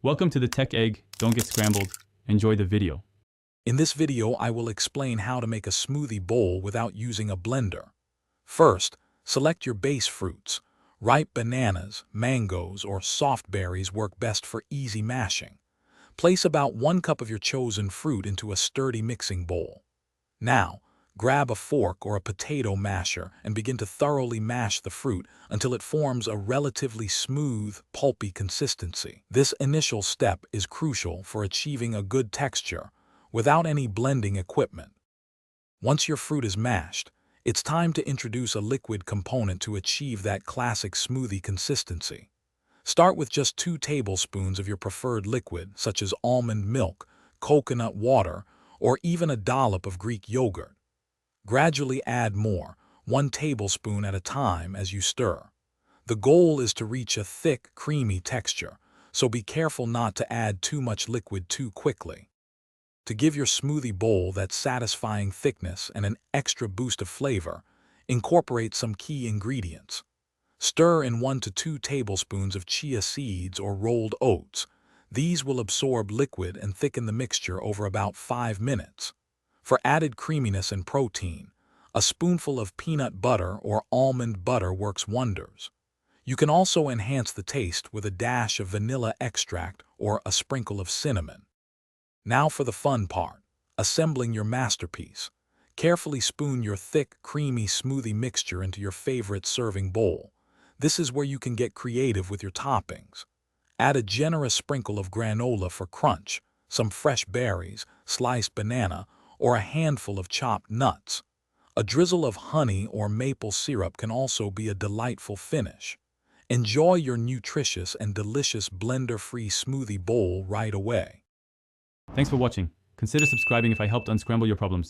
Welcome to the Tech Egg. Don't get scrambled. Enjoy the video. In this video, I will explain how to make a smoothie bowl without using a blender. First, select your base fruits. Ripe bananas, mangoes, or soft berries work best for easy mashing. Place about 1 cup of your chosen fruit into a sturdy mixing bowl. Now, grab a fork or a potato masher and begin to thoroughly mash the fruit until it forms a relatively smooth, pulpy consistency. This initial step is crucial for achieving a good texture without any blending equipment. Once your fruit is mashed, it's time to introduce a liquid component to achieve that classic smoothie consistency. Start with just 2 tablespoons of your preferred liquid, such as almond milk, coconut water, or even a dollop of Greek yogurt. Gradually add more, 1 tablespoon at a time as you stir. The goal is to reach a thick, creamy texture, so be careful not to add too much liquid too quickly. To give your smoothie bowl that satisfying thickness and an extra boost of flavor, incorporate some key ingredients. Stir in 1 to 2 tablespoons of chia seeds or rolled oats. These will absorb liquid and thicken the mixture over about 5 minutes. For added creaminess and protein, a spoonful of peanut butter or almond butter works wonders. You can also enhance the taste with a dash of vanilla extract or a sprinkle of cinnamon. Now for the fun part, assembling your masterpiece. Carefully spoon your thick, creamy smoothie mixture into your favorite serving bowl. This is where you can get creative with your toppings. Add a generous sprinkle of granola for crunch, some fresh berries, sliced banana, or a handful of chopped nuts. A drizzle of honey or maple syrup can also be a delightful finish. Enjoy your nutritious and delicious blender-free smoothie bowl right away. Thanks for watching. Consider subscribing if I helped unscramble your problems.